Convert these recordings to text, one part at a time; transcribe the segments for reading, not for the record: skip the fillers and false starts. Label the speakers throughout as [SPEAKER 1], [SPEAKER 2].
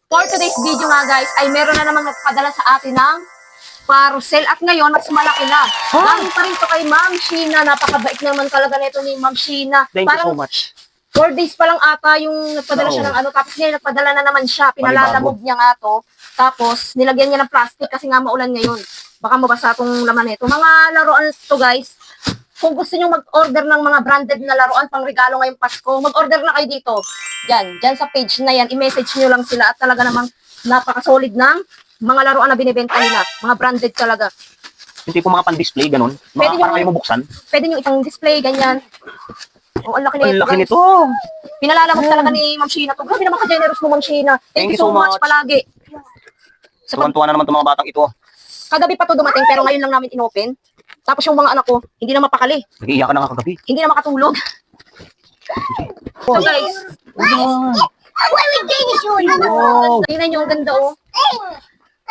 [SPEAKER 1] For today's video nga guys, ay meron na namang nagpadala sa atin ng parcel at ngayon mas malaki na. Galing pa rin to kay Ma'am Sheena. Napakabait naman talaga nito ni Ma'am Sheena.
[SPEAKER 2] Thank you so much.
[SPEAKER 1] 4 days pa lang ata yung nagpadala siya ng ano. Tapos ngayon nagpadala na naman siya. Pinalalamog niya nga to. Tapos nilagyan niya ng plastic kasi nga maulan ngayon. Baka mabasa tong laman nito. Mga laruan to guys. Kung gusto niyo mag-order ng mga branded na laruan pang regalo ngayong Pasko, mag-order na kayo dito. Diyan sa page na yan, i-message niyo lang sila at talaga namang napaka-solid ng mga laruan na binibenta nila. Mga branded talaga.
[SPEAKER 2] Hindi po mga pan-display, ganun.
[SPEAKER 1] Pwede
[SPEAKER 2] Para
[SPEAKER 1] yung-
[SPEAKER 2] kayo mabuksan.
[SPEAKER 1] Pwede niyo itang display, ganyan. Oh, ang laki
[SPEAKER 2] Ang
[SPEAKER 1] nito.
[SPEAKER 2] laki
[SPEAKER 1] guys.
[SPEAKER 2] nito.
[SPEAKER 1] Pinalalamog talaga ni Ma'am Sheena to. Grabe naman ka-generous mo, Ma'am Sheena. Thank you so much palagi. Sa pag-
[SPEAKER 2] Tuwan-tuwa na naman itong mga batang ito.
[SPEAKER 1] Kagabi pa to dumating pero ngayon lang namin inopen. Tapos yung mga anak ko, hindi na mapakali.
[SPEAKER 2] Nag-iiyak ka na nga kagabi.
[SPEAKER 1] Hindi na makatulog. So guys,
[SPEAKER 2] Wow.
[SPEAKER 1] tingnan nyo ang ganda oh.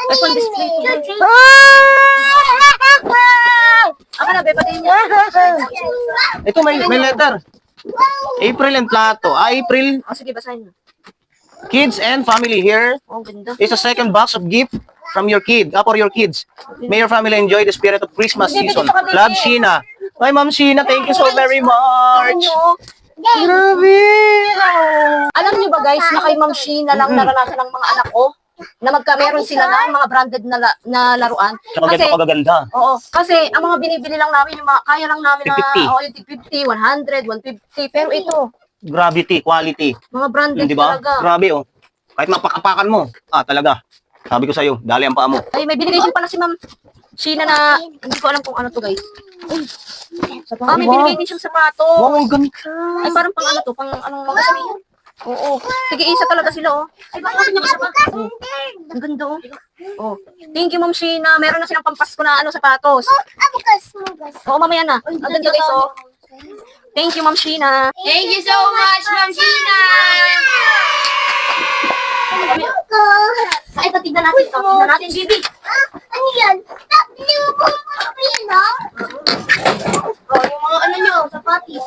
[SPEAKER 1] Ay, pang display to. guys. Aka na, be, pati niya.
[SPEAKER 2] Ito may letter. April and Plato. April,
[SPEAKER 1] Oh, sige, basahin mo.
[SPEAKER 2] kids and family. Here
[SPEAKER 1] Oh, ganda.
[SPEAKER 2] is a second box of gift from your kid, for your kids. May your family enjoy the spirit of Christmas season. Love, Sheena. Hi, Ma'am Sheena. Thank you so very much.
[SPEAKER 1] Ano?
[SPEAKER 2] Grabe.
[SPEAKER 1] Alam niyo ba guys, na kay Ma'am Sheena lang naranasan ng mga anak ko na meron sila ng mga branded na laruan.
[SPEAKER 2] Tsaka ganito kagaganda.
[SPEAKER 1] Oo, kasi ang mga binibili lang namin, yung mga, kaya lang namin na,
[SPEAKER 2] 50.
[SPEAKER 1] oh, yung 50, 100, 150, pero ito,
[SPEAKER 2] Gravity, quality.
[SPEAKER 1] mga branded
[SPEAKER 2] Di ba?
[SPEAKER 1] talaga.
[SPEAKER 2] Grabe, oh. Kahit mapakapakan mo. Talaga. Sabi ko sa'yo, dali ang paa mo.
[SPEAKER 1] Ay, may binigay din pala si Ma'am Sheena na, hindi ko alam kung ano to guys. May binigay din siyang sapatos.
[SPEAKER 2] Wow, ang ganda.
[SPEAKER 1] Ay, parang pang ano to, pang anong mga sabihin. Oo. Sige, isa talaga sila, oh. Ay, bakit niya isa pa? Oh. Ang ganda, oh. Oh. Thank you, Ma'am Sheena. Meron na silang pampasko na ano, sapatos. Oo, mamaya na. Ang ganda, guys, oh. Thank you, Ma'am Sheena.
[SPEAKER 3] Thank you so much, Ma'am Sheena!
[SPEAKER 1] Ay, tignan natin ito. Tignan natin, Bibi.
[SPEAKER 3] Ano yan? Hindi mo po yan, ha?
[SPEAKER 1] Oh, yung mga ano nyo, sapatis.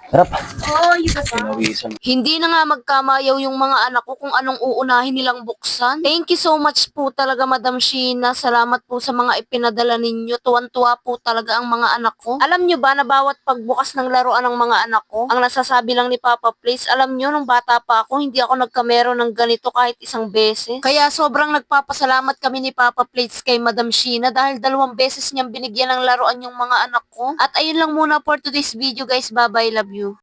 [SPEAKER 2] Harap.
[SPEAKER 1] Oh, yung
[SPEAKER 2] Pinawisan.
[SPEAKER 1] Hindi na nga magkamayaw yung mga anak ko kung anong uunahin nilang buksan. Thank you so much po talaga, Madam Sheena. Salamat po sa mga ipinadala ninyo. Tuwan-tuwa po talaga ang mga anak ko. Alam nyo ba na bawat pagbukas ng laruan ng mga anak ko, ang nasasabi lang ni Papa Please, alam nyo, nung bata pa ako, hindi ako nagkamero ng ganito kahit isang beses. Kaya sobrang nagpapasalamat kami ni Papa Please kay Madam Sheena dahil 2 beses niyang binigyan ng laruan yung mga anak ko. At ayun lang muna for today's video guys. Bye-bye. Love you.